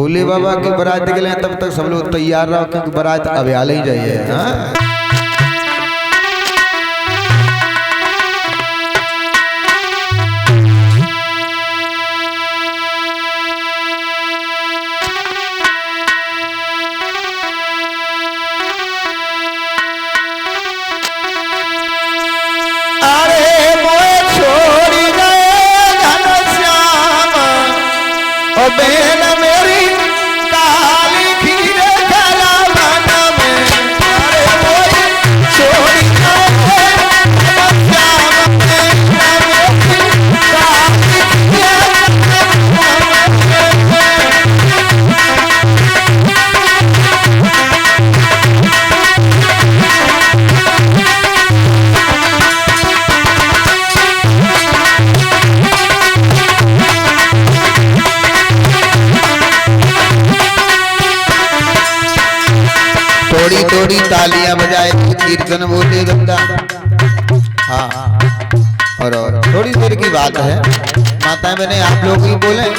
भोले बाबा की बारात के लिए तब तक सब लोग तैयार रहो क्योंकि बारात अब आ ही जाइए। हाँ बेन मेरी काली खीर खला बना में अरे मोरी छोड़ी थोड़ी थोड़ी तालियां बजाए कीर्तन बोले गंगा। हाँ और थोड़ी देर की बात है माता मैंने आप लोग ही बोले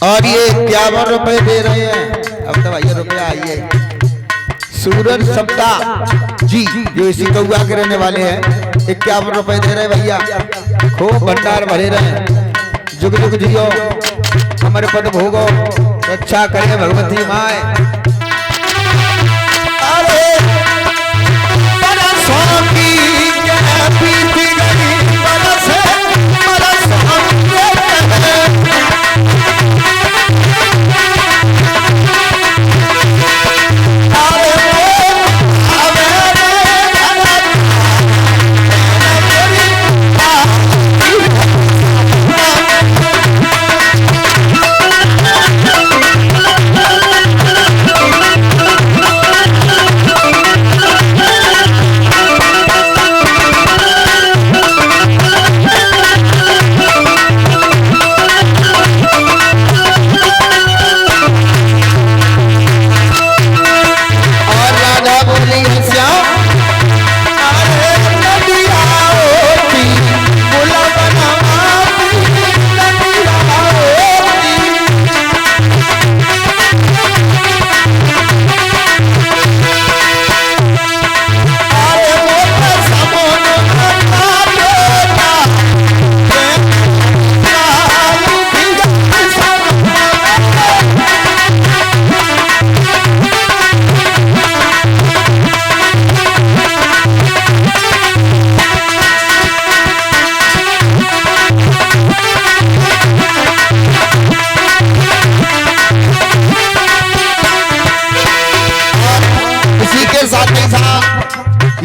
और ये 51 रुपए दे रहे हैं। अब तो भैया रुपया आइए सूरज सप्ताह जी जो इसी कौआ के रहने वाले हैं 51 रुपए दे रहे भैया। खूब भंडार भरे रहे जुग जुग जियो हमारे पद भोगो रक्षा करे भगवती माए। अरे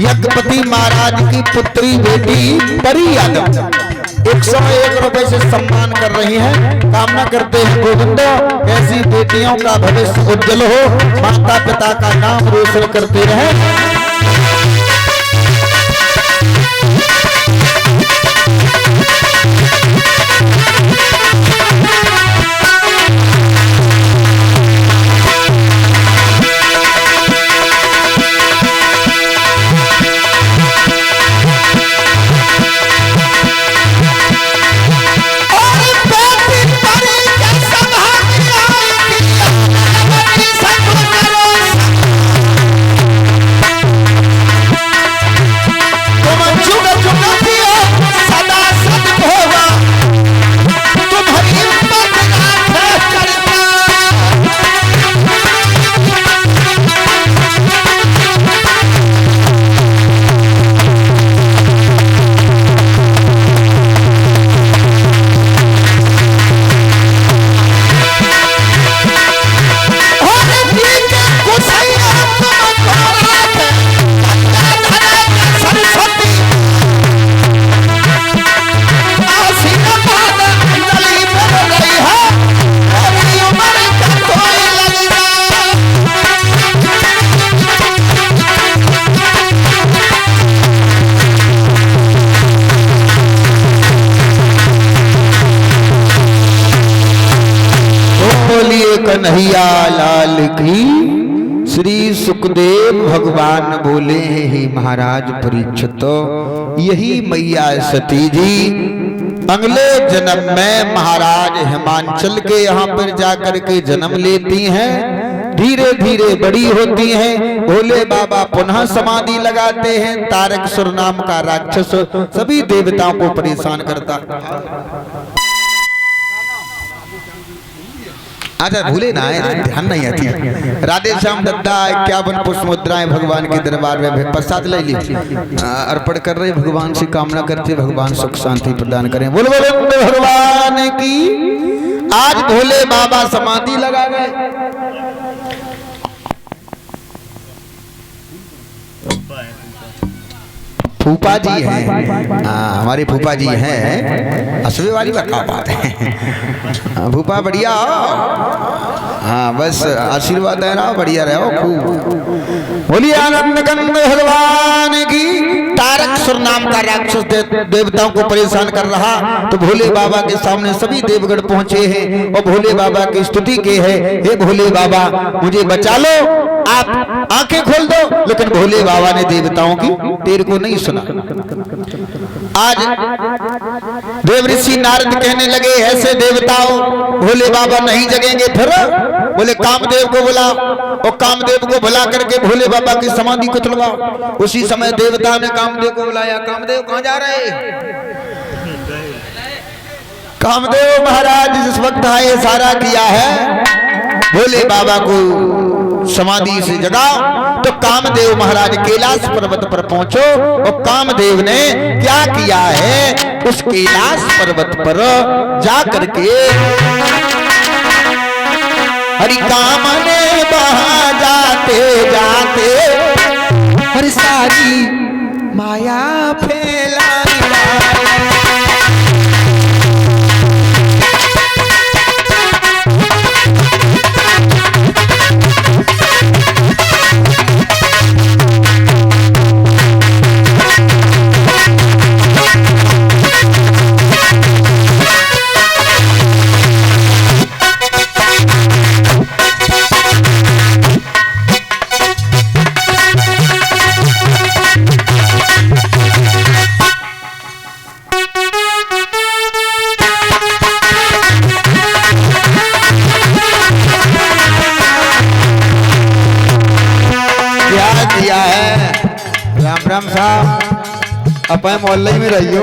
यज्ञपति महाराज की पुत्री बेटी परी यादव 101 रुपए से सम्मान कर रही हैं। कामना करते हैं गोविंदो ऐसी बेटियों का भविष्य उज्जवल हो माता पिता का नाम रोशन करते रहें। बोलिए कन्हैया लाल की। श्री सुखदेव भगवान बोले हे महाराज परीक्षित, यही मैया सती जी अगले जन्म में महाराज हिमांचल के यहाँ पर जाकर के जन्म लेती हैं, धीरे धीरे बड़ी होती हैं। भोले बाबा पुनः समाधि लगाते हैं। तारकसुर नाम का राक्षस सभी देवताओं को परेशान करता। अच्छा भूले ना, ध्यान नहीं आती। राधे श्याम दत्ता 51 पुष्प मुद्राएं भगवान के दरबार में प्रसाद ले ली, अर्पण कर रहे, भगवान से कामना करते भगवान सुख शांति प्रदान करें। बोल भगवान की। आज भोले बाबा समाधि लगा गए। फूफा जी हैं, हमारे फूफा जी हैं। असुबे वाली बात है। फूफा बढ़िया, हाँ बस आशीर्वाद दे रहा, बढ़िया रहो खूब। बोलिए आनंद कंद भगवान की। तारकसुर नाम का राक्षस देवताओं को परेशान कर रहा, तो भोले बाबा के सामने सभी देवगण पहुंचे हैं और भोले बाबा की स्तुति के है, हे भोले बाबा मुझे बचा लो, आप आंखें खोल दो। लेकिन भोले बाबा ने देवताओं की देर को नहीं सुना। आज देव ऋषि नारद कहने लगे, ऐसे देवताओं भोले बाबा नहीं जगेंगे। फिर बोले कामदेव को बुला, और कामदेव को बुला करके भोले बाबा की समाधि को तुड़वाओ। उसी समय देवता ने कामदेव को बुलाया। कामदेव कहां जा रहे? कामदेव महाराज जिस वक्त आए सारा किया है, भोले बाबा को समाधि से जगाओ। तो कामदेव महाराज कैलाश पर्वत पर पहुंचो, और कामदेव ने क्या किया है, उस कैलाश पर्वत पर जा करके हरि काम ने बहा जाते जाते हर सारी माया फैला। राम साहब अपने मोहल्ले में रहियो।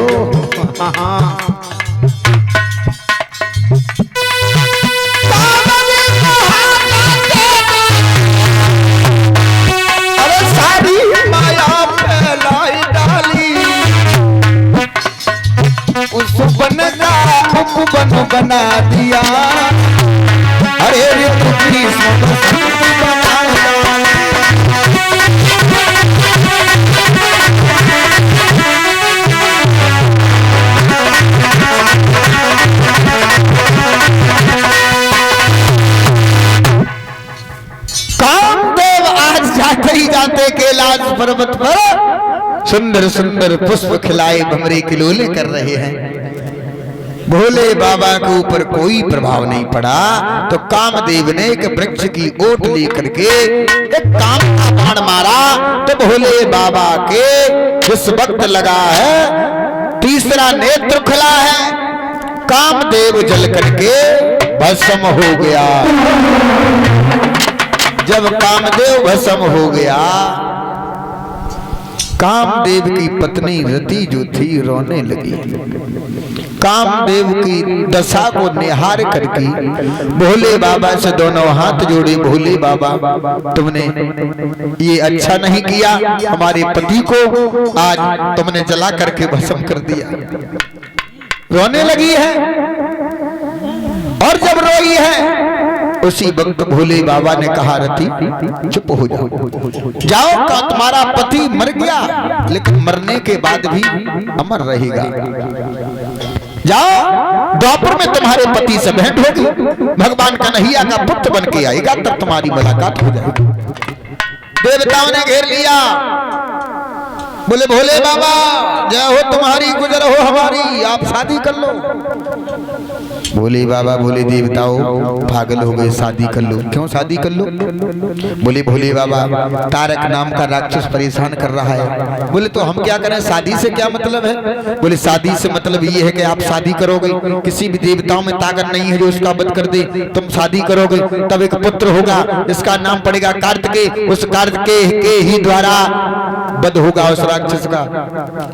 अरे सारी माया फैलाई डाली, उस बन का उपवन बना दिया। अरे जाते कैलाश पर्वत पर सुंदर सुंदर पुष्प खिलाए भमरे किलोले कर रहे हैं। भोले बाबा के ऊपर कोई प्रभाव नहीं पड़ा, तो कामदेव ने एक वृक्ष की ओट लेकर के एक काम का बाण मारा, तो भोले बाबा के जिस वक्त लगा है तीसरा नेत्र खुला है, कामदेव जल करके भस्म हो गया। जब कामदेव भस्म हो गया, कामदेव की पत्नी रति जो थी रोने लगी। कामदेव की दशा को निहार करके भोले बाबा से दोनों हाथ जोड़े, भोले बाबा तुमने ये अच्छा नहीं किया, हमारे पति को आज तुमने जला करके भस्म कर दिया। रोने लगी है, और जब रोई है उसी वक्त भोले बाबा ने कहा रति चुप हो जाओ, जाओ का तुम्हारा पति मर गया लेकिन मरने के बाद भी अमर रहेगा। जाओ द्वापर में तुम्हारे पति से भेंट होगी, भगवान कन्हैया का पुत्र बन के आएगा, तब तुम्हारी मुलाकात हो जाएगी। देवताओं ने घेर लिया, बोले भोले बाबा जय हो तुम्हारी, गुजर हो हमारी, आप शादी कर लो। भोले बाबा बोले देवताओं पागल हो गए, शादी कर लो। क्यों शादी कर लो? बोले भोले बाबा तारक नाम का राक्षस परेशान कर रहा है। बोले तो हम क्या करें, शादी से क्या मतलब है? बोले शादी से मतलब ये है कि आप शादी करोगे, किसी भी देवताओं में ताकत नहीं है जो उसका वध कर दे। तुम शादी करोगे तब एक पुत्र होगा, इसका नाम पड़ेगा कार्तिकेय, उस कार्तिकेय के ही द्वारा वध होगा उस राक्षस का।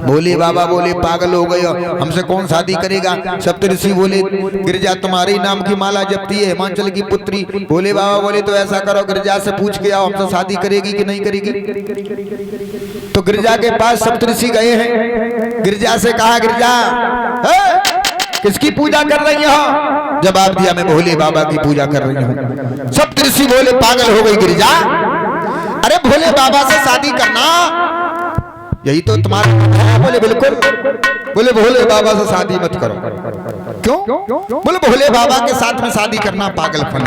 भोले बाबा बोले पागल हो गए, हमसे कौन शादी करेगा? सप्तऋषि बोले गिरिजा तुम्हारे नाम की माला जपती है, हिमाचल की पुत्री। भोले बाबा बोले तो ऐसा करो गिरिजा से पूछ के आओ हमसे शादी करेगी कि नहीं करेगी। तो गिरिजा के पास सप्तऋषि गए हैं, गिरिजा से कहा गिरिजा किसकी पूजा कर रही हो? जवाब दिया मैं भोले बाबा की पूजा कर रही हूँ। सप्तऋषि बोले पागल हो गई गिरिजा, अरे भोले बाबा से शादी करना यही तो तुम्हारा है। बोले बिल्कुल। बोले भोले बाबा से शादी मत करो। क्यों? बोले भोले बाबा के साथ में शादी करना पागलपन।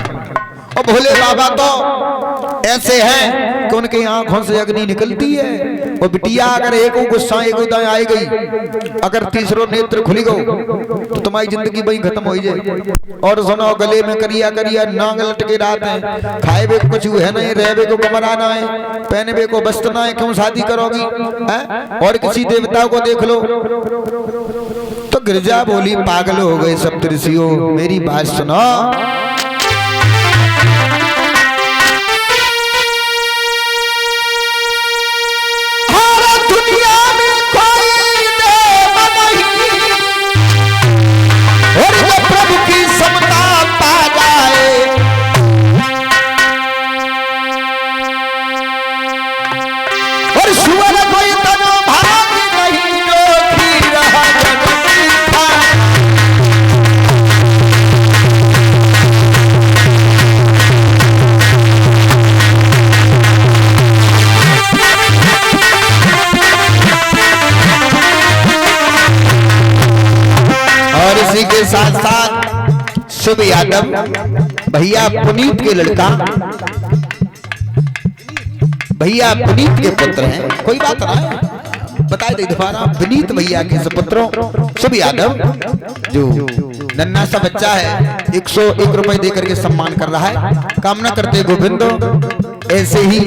और भोले बाबा तो ऐसे हैं कि उनकी आंखों से अग्नि निकलती है। और बिटिया अगर एक गुस्सा एक उदय आई गई, अगर तीसरो नेत्र खुली गो तो तुम्हारी जिंदगी वही खत्म हो जाए। और सुनो गले में करिया करिया नांग लटके रात है, खाए बे कुछ है नहीं, रहबे को कमराना है, पहने बे को बस्तना है, क्यों शादी करोगी है? और किसी देवता को देख लो। तो गिरिजा बोली पागल हो गए सप्तऋषियों, मेरी बात सुनो। के साथ साथ शुभ यादव भैया पुनीत के लड़का, भैया पुनीत के पुत्र हैं। कोई बात ना बता दे दोबारा, विनीत भैया के सुपुत्रों शुभ यादव जो नन्हा सा बच्चा है 101 रुपए देकर के सम्मान कर रहा है। कामना करते गोविंदो ऐसे ही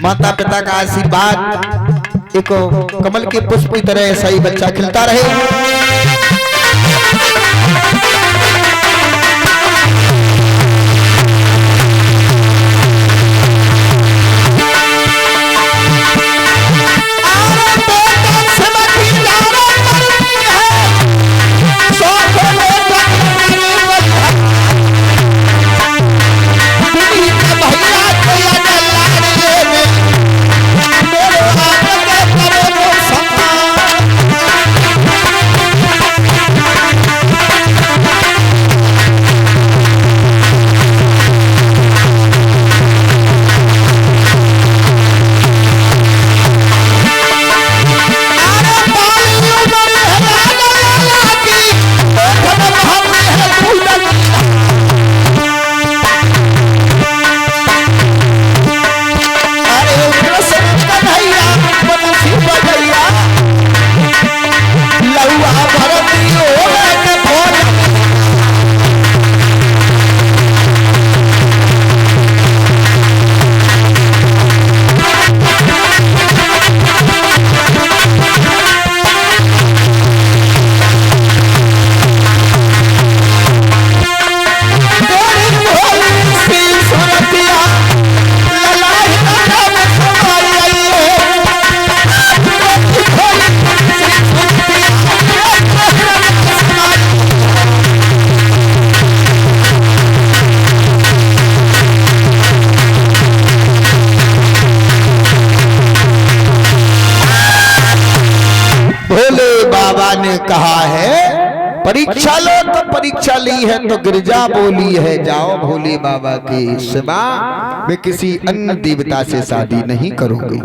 माता पिता का आशीर्वाद एक कमल के पुष्प की तरह ऐसा ही बच्चा खिलता रहे। ने कहा है परीक्षा लो, तो परीक्षा ली है तो गिरिजा बोली है जाओ भोले बाबा के सिवा मैं किसी अन्य देवता से शादी नहीं करूंगी।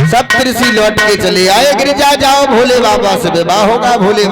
सप्तऋषि लौट के चले आए, गिरिजा जाओ भोले बाबा से विवाह होगा। भोले